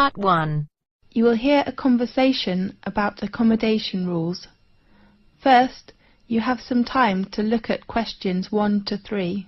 Part 1. You will hear a conversation about accommodation rules. First, you have some time to look at questions 1 to 3.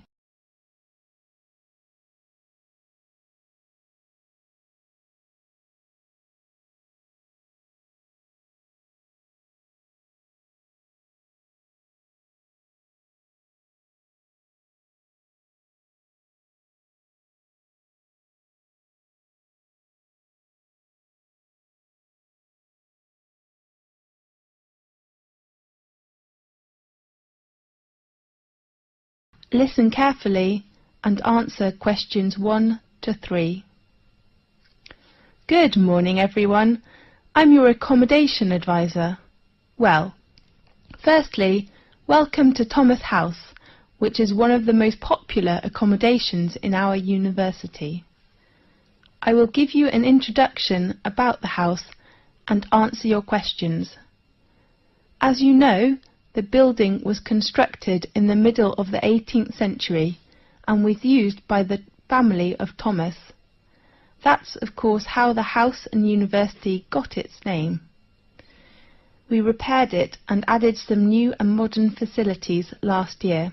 Listen carefully and answer questions 1 to 3. Good morning, everyone. I'm your accommodation advisor. Well, firstly, welcome to Thomas House, which is one of the most popular accommodations in our university. I will give you an introduction about the house and answer your questions. As you know, the building was constructed in the middle of the 18th century and was used by the family of Thomas. That's, of course, how the house and university got its name. We repaired it and added some new and modern facilities last year.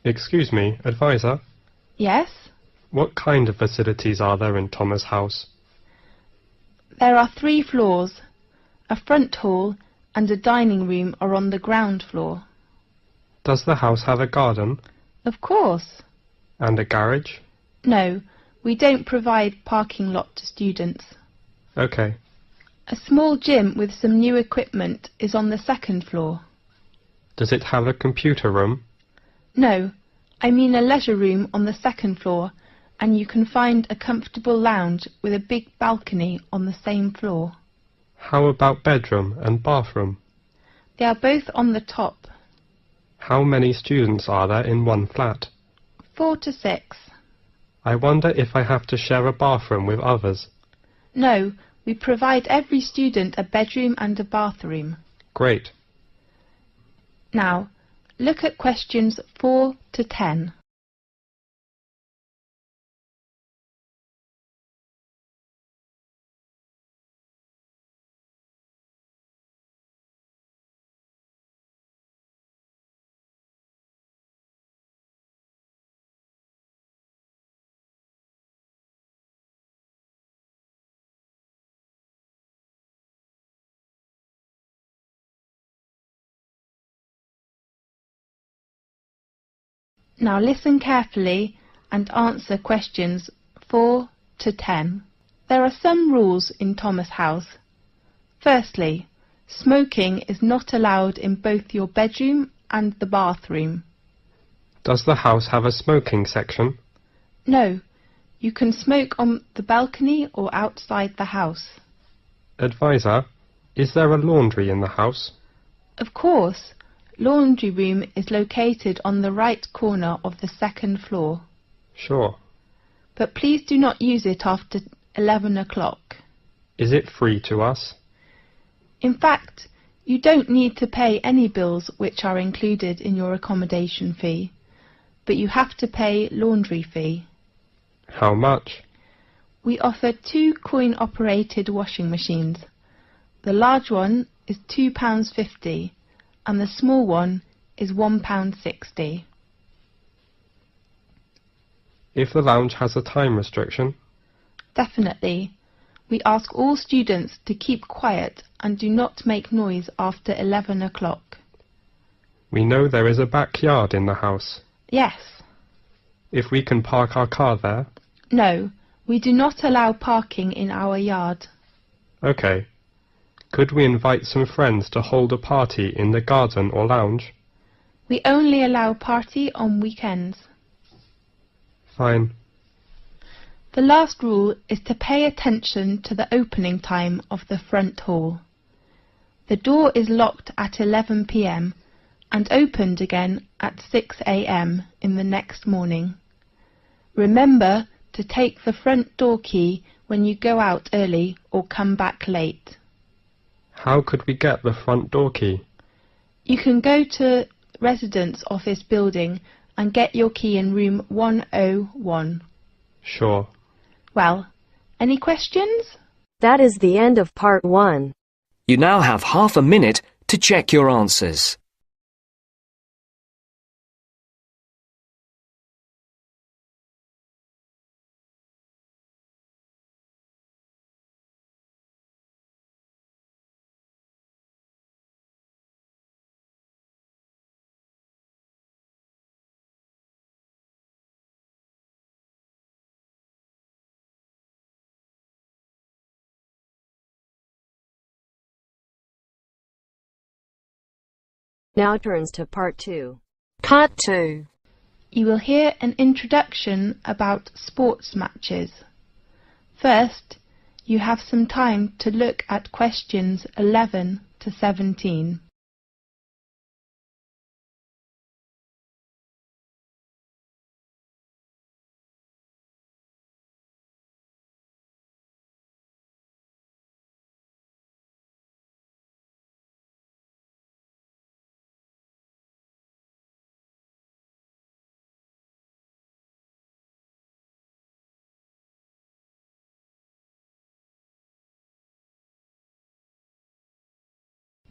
Excuse me, advisor? Yes? What kind of facilities are there in Thomas House? There are 3 floors. A front hall and a dining room are on the ground floor. Does the house have a garden? Of course. And a garage? No, we don't provide parking lot to students. Okay. A small gym with some new equipment is on the 2nd floor. Does it have a computer room? No, I mean a leisure room on the 2nd floor, and you can find a comfortable lounge with a big balcony on the same floor. How about bedroom and bathroom? They are both on the top. How many students are there in one flat? 4 to 6. I wonder if I have to share a bathroom with others. No, we provide every student a bedroom and a bathroom. Great. Now, look at questions 4 to 10. Now listen carefully and answer questions 4 to 10. There are some rules in Thomas House. Firstly, smoking is not allowed in both your bedroom and the bathroom. Does the house have a smoking section? No, you can smoke on the balcony or outside the house. Advisor, is there a laundry in the house? Of course. Laundry room is located on the right corner of the 2nd floor. Sure. But please do not use it after 11 o'clock. Is it free to us? In fact, you don't need to pay any bills which are included in your accommodation fee, but you have to pay laundry fee. How much? We offer 2 coin-operated washing machines. The large one is £2.50 and the small one is £1.60. If the lounge has a time restriction? Definitely. We ask all students to keep quiet and do not make noise after 11 o'clock. We know there is a backyard in the house. Yes. If we can park our car there? No, we do not allow parking in our yard. Okay. Could we invite some friends to hold a party in the garden or lounge? We only allow party on weekends. Fine. The last rule is to pay attention to the opening time of the front hall. The door is locked at 11 p.m. and opened again at 6 a.m. in the next morning. Remember to take the front door key when you go out early or come back late. How could we get the front door key? You can go to residence office building and get your key in room 101. Sure. Well, any questions? That is the end of part 1. You now have half a minute to check your answers. Now turns to part 2. Part 2. You will hear an introduction about sports matches. First, you have some time to look at questions 11 to 17.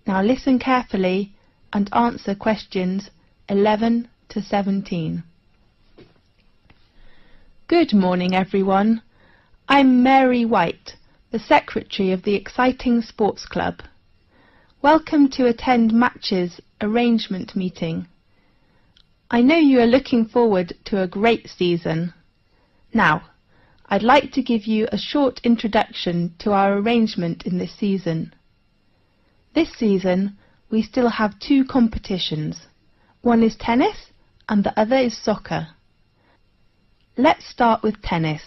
Now listen carefully and answer questions 11 to 17. Good morning, everyone. I'm Mary White, the Secretary of the exciting sports club. Welcome to attend Match's arrangement meeting. I know you are looking forward to a great season. Now, I'd like to give you a short introduction to our arrangement in this season. This season, we still have 2 competitions. One is tennis and the other is soccer. Let's start with tennis.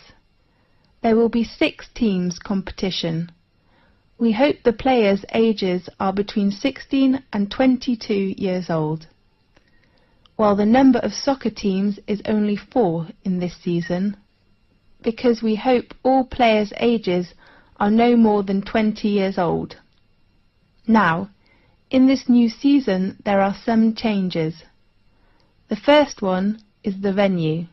There will be 6 teams competition. We hope the players' ages are between 16 and 22 years old. While the number of soccer teams is only 4 in this season, because we hope all players' ages are no more than 20 years old. Now, in this new season there are some changes. The first one is the venue.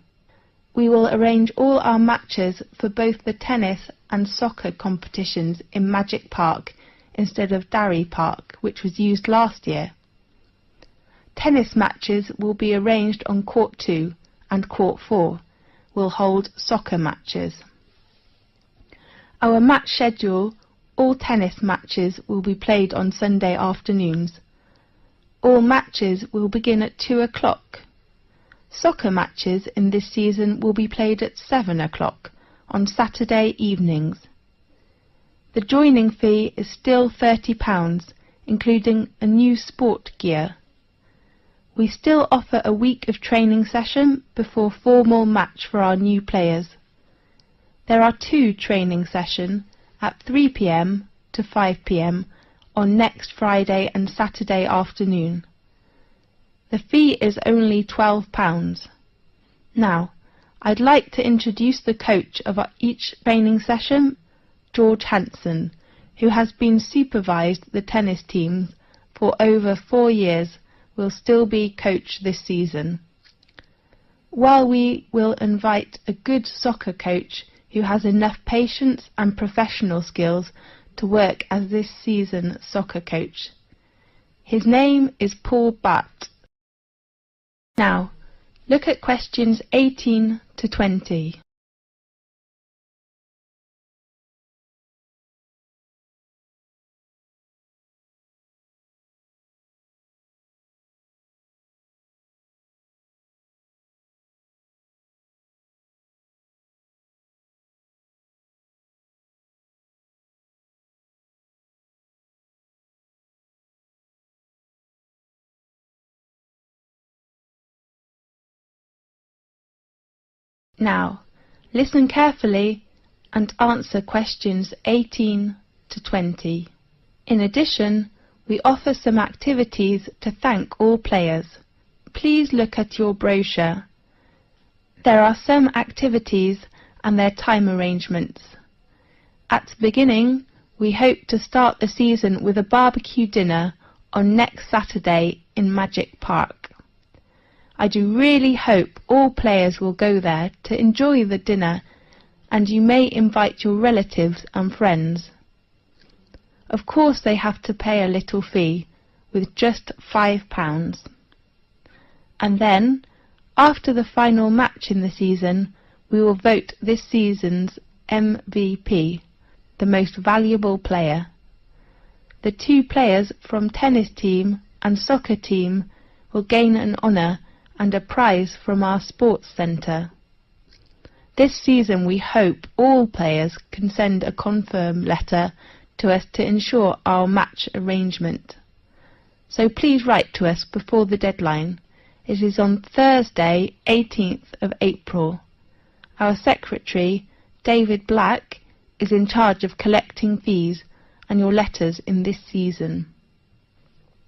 We will arrange all our matches for both the tennis and soccer competitions in Magic Park instead of Darry Park, which was used last year. Tennis matches will be arranged on Court 2 and Court 4 will hold soccer matches. Our match schedule: all tennis matches will be played on Sunday afternoons. All matches will begin at 2 o'clock. Soccer matches in this season will be played at 7 o'clock on Saturday evenings. The joining fee is still £30, including a new sport gear. We still offer a week of training session before formal match for our new players. There are 2 training sessions at 3 p.m. to 5 p.m. on next Friday and Saturday afternoon. The fee is only £12. Now, I'd like to introduce the coach of each training session, George Hanson, who has been supervised the tennis teams for over 4 years, will still be coach this season. While we will invite a good soccer coach who has enough patience and professional skills to work as this season's soccer coach. His name is Paul Batt. Now, look at questions 18 to 20. Now, listen carefully and answer questions 18 to 20. In addition, we offer some activities to thank all players. Please look at your brochure. There are some activities and their time arrangements. At the beginning, we hope to start the season with a barbecue dinner on next Saturday in Magic Park. I do really hope all players will go there to enjoy the dinner, and you may invite your relatives and friends. Of course they have to pay a little fee, with just £5. And then, after the final match in the season, we will vote this season's MVP, the most valuable player. The 2 players from tennis team and soccer team will gain an honour and a prize from our sports centre. This season we hope all players can send a confirm letter to us to ensure our match arrangement. So please write to us before the deadline. It is on Thursday, 18th of April. Our secretary, David Black, is in charge of collecting fees and your letters in this season.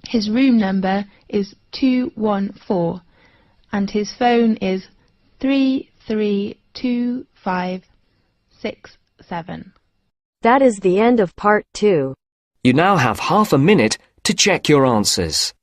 His room number is 214 and his phone is 332567. That is the end of part 2. You now have half a minute to check your answers.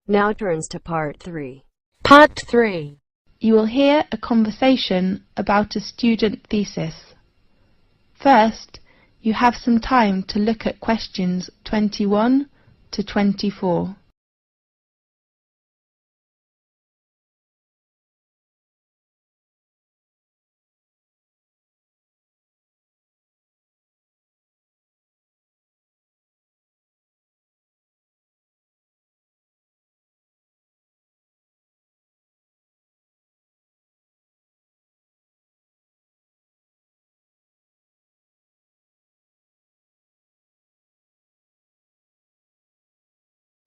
Now turns to part 3. Part 3. You will hear a conversation about a student thesis. First, you have some time to look at questions 21 to 24.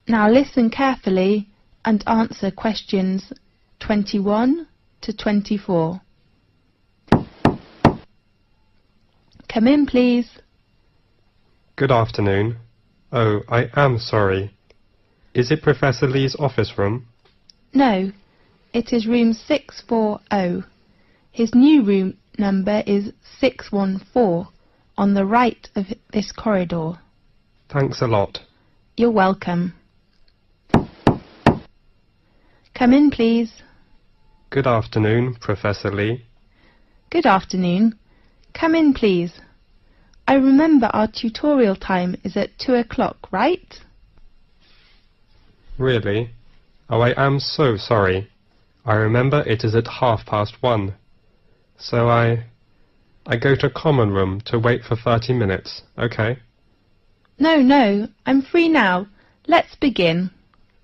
Now listen carefully and answer questions 21 to 24. Come in, please. Good afternoon. Oh, I am sorry. Is it Professor Lee's office room? No, it is room 640. His new room number is 614 on the right of this corridor. Thanks a lot. You're welcome. Come in, please. Good afternoon, Professor Lee. Good afternoon. Come in, please. I remember our tutorial time is at 2 o'clock, right? Really? Oh, I am so sorry. I remember it is at 1:30. So I go to common room to wait for 30 minutes, okay? No, I'm free now. Let's begin.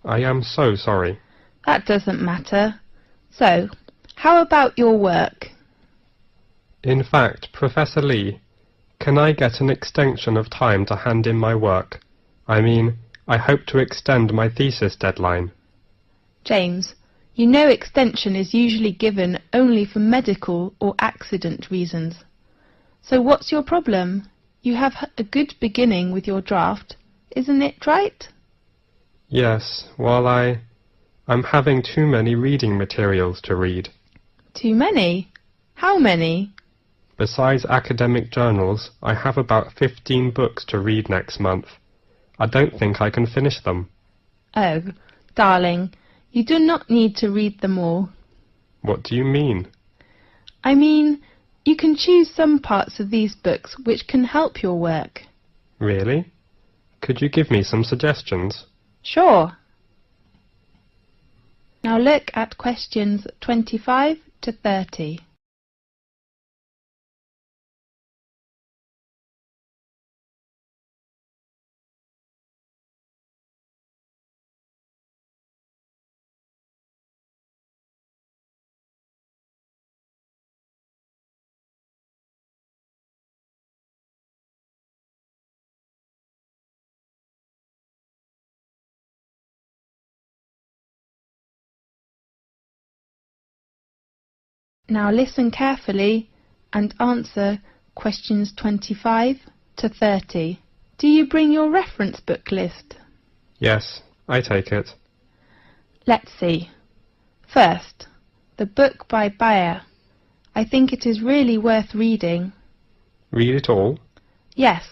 I am so sorry. That doesn't matter. So, how about your work? In fact, Professor Lee, can I get an extension of time to hand in my work? I mean, I hope to extend my thesis deadline. James, you know extension is usually given only for medical or accident reasons. So what's your problem? You have a good beginning with your draft, isn't it right? Yes, well, I'm having too many reading materials to read. Too many? How many? Besides academic journals, I have about 15 books to read next month. I don't think I can finish them. Oh, darling, you do not need to read them all. What do you mean? I mean, you can choose some parts of these books which can help your work. Really? Could you give me some suggestions? Sure. Now look at questions 25 to 30. Now listen carefully and answer questions 25 to 30 Do you bring your reference book list? Yes, I take it. Let's see. First, the book by Bayer. I think it is really worth reading. Read it all? Yes,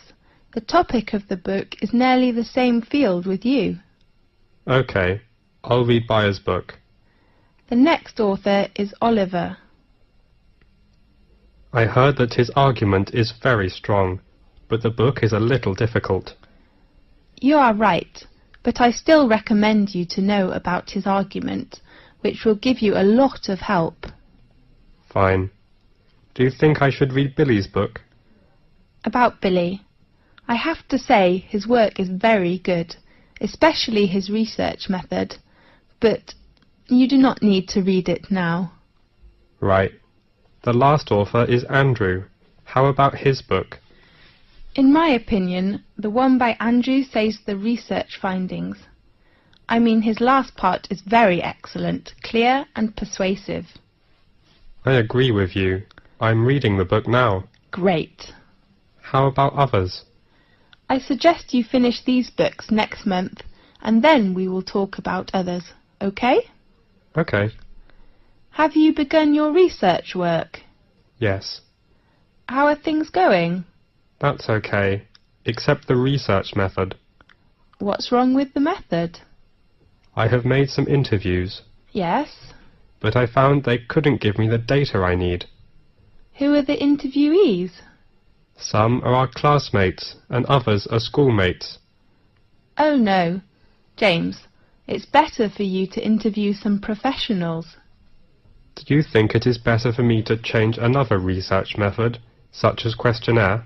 the topic of the book is nearly the same field with you. Okay, I'll read Bayer's book. The next author is Oliver. I heard that his argument is very strong, but the book is a little difficult. You are right, but I still recommend you to know about his argument, which will give you a lot of help. Fine. Do you think I should read Billy's book? About Billy. I have to say his work is very good, especially his research method, but you do not need to read it now. Right. The last author is Andrew. How about his book? In my opinion, the one by Andrew says the research findings. I mean, his last part is very excellent, clear and persuasive. I agree with you. I'm reading the book now. Great. How about others? I suggest you finish these books next month, and then we will talk about others, okay? Okay. Have you begun your research work? Yes. How are things going? That's okay, except the research method. What's wrong with the method? I have made some interviews, Yes. but I found they couldn't give me the data I need. Who are the interviewees? Some are our classmates and others are schoolmates. Oh no. James, it's better for you to interview some professionals. Do you think it is better for me to change another research method, such as questionnaire?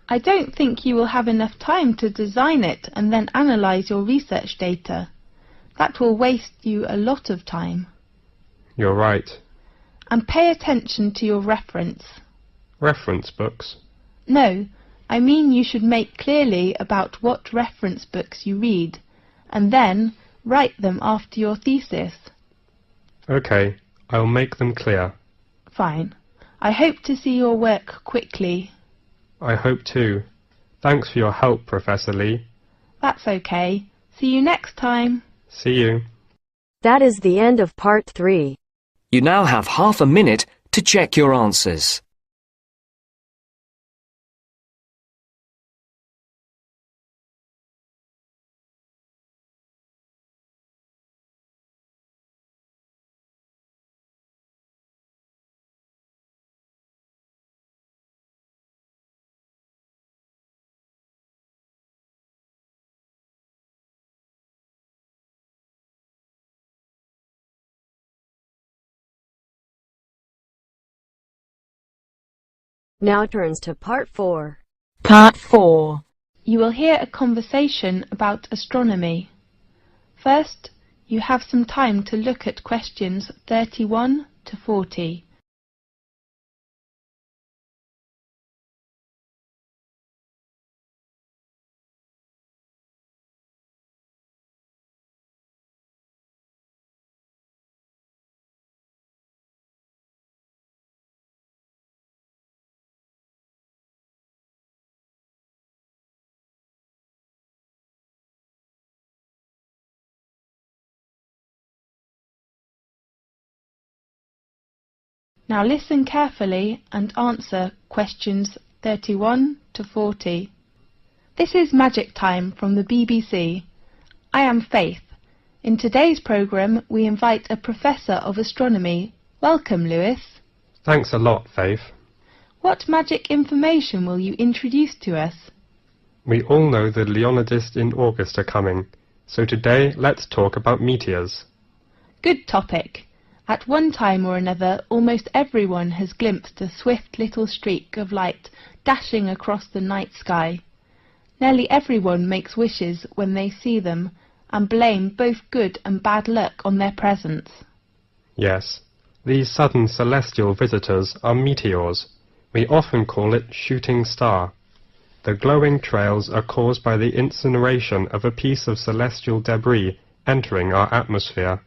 I don't think you will have enough time to design it and then analyse your research data. That will waste you a lot of time. You're right. And pay attention to your reference. Reference books? No, I mean you should make clearly about what reference books you read, and then write them after your thesis. Okay, I'll make them clear. Fine. I hope to see your work quickly. I hope too. Thanks for your help, Professor Lee. That's okay. See you next time. See you. That is the end of part 3. You now have half a minute to check your answers. Now turns to part 4. Part 4. You will hear a conversation about astronomy. First, you have some time to look at questions 31 to 40. Now listen carefully and answer questions 31 to 40. This is Magic Time from the BBC. I am Faith. In today's programme we invite a Professor of Astronomy. Welcome, Lewis. Thanks a lot, Faith. What magic information will you introduce to us? We all know the Leonidas in August are coming, so today let's talk about meteors. Good topic. At one time or another, almost everyone has glimpsed a swift little streak of light dashing across the night sky. Nearly everyone makes wishes when they see them, and blame both good and bad luck on their presence. Yes, these sudden celestial visitors are meteors. We often call it shooting star. The glowing trails are caused by the incineration of a piece of celestial debris entering our atmosphere.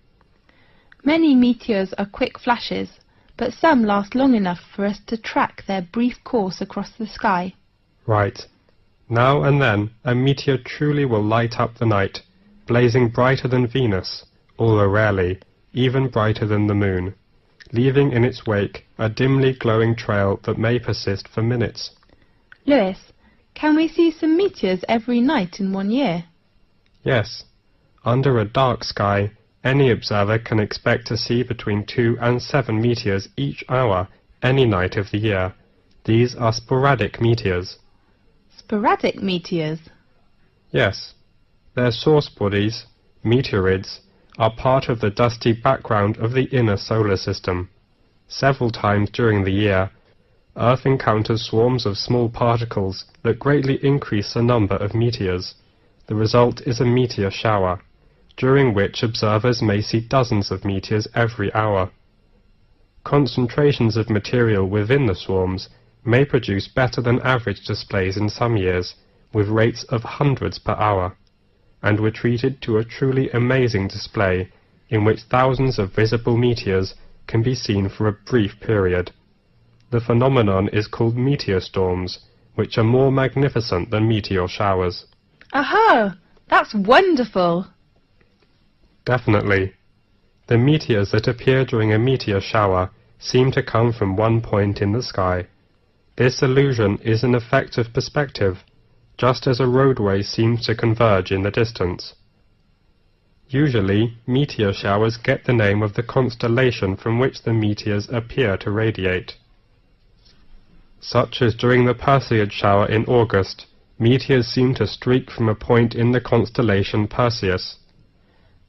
Many meteors are quick flashes, but some last long enough for us to track their brief course across the sky. Right. Now and then a meteor truly will light up the night, blazing brighter than Venus, although rarely, even brighter than the moon, leaving in its wake a dimly glowing trail that may persist for minutes. Lewis, can we see some meteors every night in 1 year? Yes. Under a dark sky, any observer can expect to see between 2 and 7 meteors each hour, any night of the year. These are sporadic meteors. Sporadic meteors? Yes. Their source bodies, meteorids, are part of the dusty background of the inner solar system. Several times during the year, Earth encounters swarms of small particles that greatly increase the number of meteors. The result is a meteor shower, during which observers may see dozens of meteors every hour. Concentrations of material within the swarms may produce better than average displays in some years, with rates of hundreds per hour, and were treated to a truly amazing display in which thousands of visible meteors can be seen for a brief period. The phenomenon is called meteor storms, which are more magnificent than meteor showers. Aha! That's wonderful! Definitely. The meteors that appear during a meteor shower seem to come from one point in the sky. This illusion is an effect of perspective, just as a roadway seems to converge in the distance. Usually, meteor showers get the name of the constellation from which the meteors appear to radiate. Such as during the Perseid shower in August, meteors seem to streak from a point in the constellation Perseus.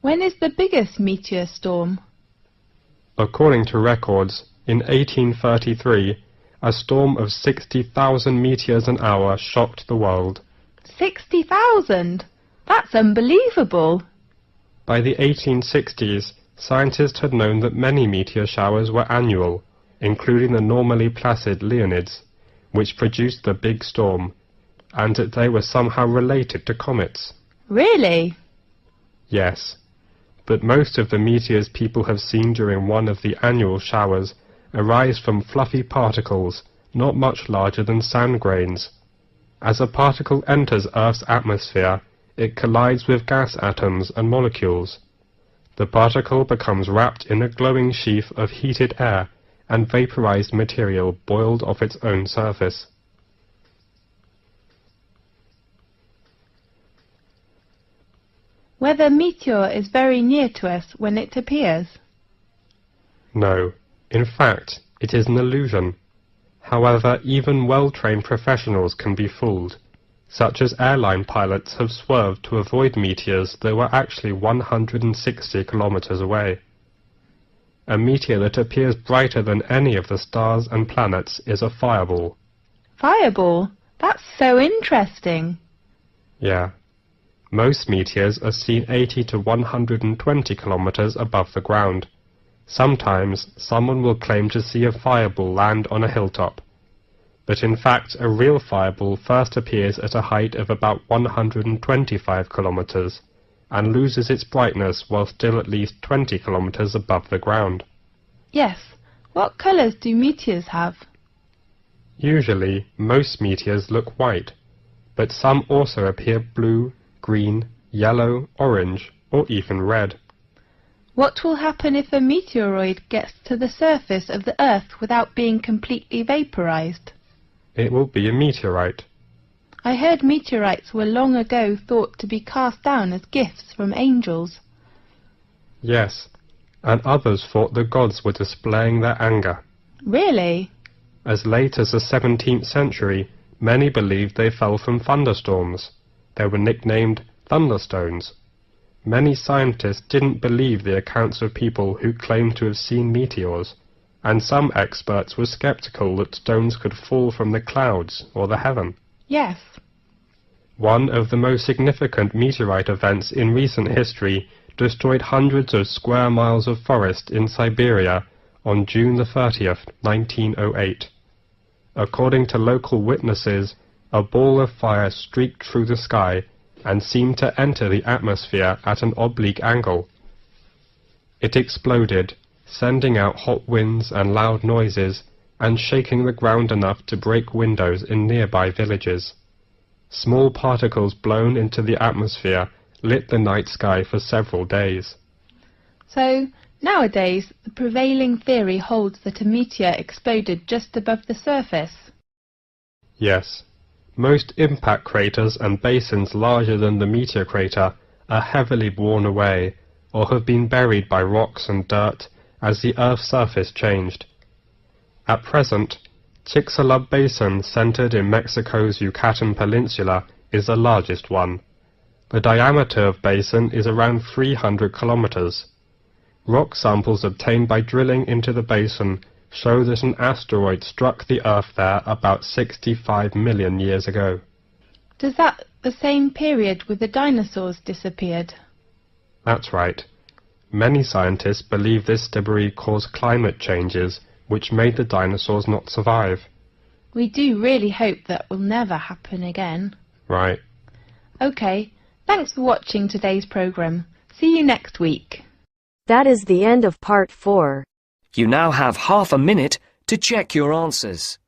When is the biggest meteor storm? According to records, in 1833, a storm of 60,000 meteors an hour shocked the world. 60,000? That's unbelievable! By the 1860s, scientists had known that many meteor showers were annual, including the normally placid Leonids, which produced the big storm, and that they were somehow related to comets. Really? Yes, but most of the meteors people have seen during one of the annual showers arise from fluffy particles not much larger than sand grains. As a particle enters Earth's atmosphere, it collides with gas atoms and molecules. The particle becomes wrapped in a glowing sheath of heated air and vaporized material boiled off its own surface. Whether meteor is very near to us when it appears? No. In fact, it is an illusion. However, even well-trained professionals can be fooled, such as airline pilots have swerved to avoid meteors that were actually 160 kilometers away. A meteor that appears brighter than any of the stars and planets is a fireball. Fireball? That's so interesting. Yeah. Most meteors are seen 80 to 120 kilometers above the ground. Sometimes someone will claim to see a fireball land on a hilltop. But in fact, a real fireball first appears at a height of about 125 kilometers and loses its brightness while still at least 20 kilometers above the ground. Yes. What colours do meteors have? Usually, most meteors look white, but some also appear blue, green, yellow, orange, or even red. What will happen if a meteoroid gets to the surface of the Earth without being completely vaporized? It will be a meteorite. I heard meteorites were long ago thought to be cast down as gifts from angels. Yes, and others thought the gods were displaying their anger. Really? As late as the 17th century, many believed they fell from thunderstorms. They were nicknamed thunderstones. Many scientists didn't believe the accounts of people who claimed to have seen meteors, and some experts were skeptical that stones could fall from the clouds or the heaven. Yes. One of the most significant meteorite events in recent history destroyed hundreds of square miles of forest in Siberia on June the 30th, 1908. According to local witnesses, a ball of fire streaked through the sky and seemed to enter the atmosphere at an oblique angle. It exploded, sending out hot winds and loud noises, and shaking the ground enough to break windows in nearby villages. Small particles blown into the atmosphere lit the night sky for several days. So, nowadays, the prevailing theory holds that a meteor exploded just above the surface. Yes. Most impact craters and basins larger than the meteor crater are heavily worn away or have been buried by rocks and dirt as the Earth's surface changed. At present, Chicxulub Basin, centered in Mexico's Yucatan Peninsula, is the largest one. The diameter of basin is around 300 kilometers. Rock samples obtained by drilling into the basin show that an asteroid struck the Earth there about 65 million years ago. Does that the same period with the dinosaurs disappeared? That's right. Many scientists believe this debris caused climate changes which made the dinosaurs not survive. We do really hope that will never happen again. Right. OK, thanks for watching today's programme. See you next week. That is the end of part 4. You now have half a minute to check your answers.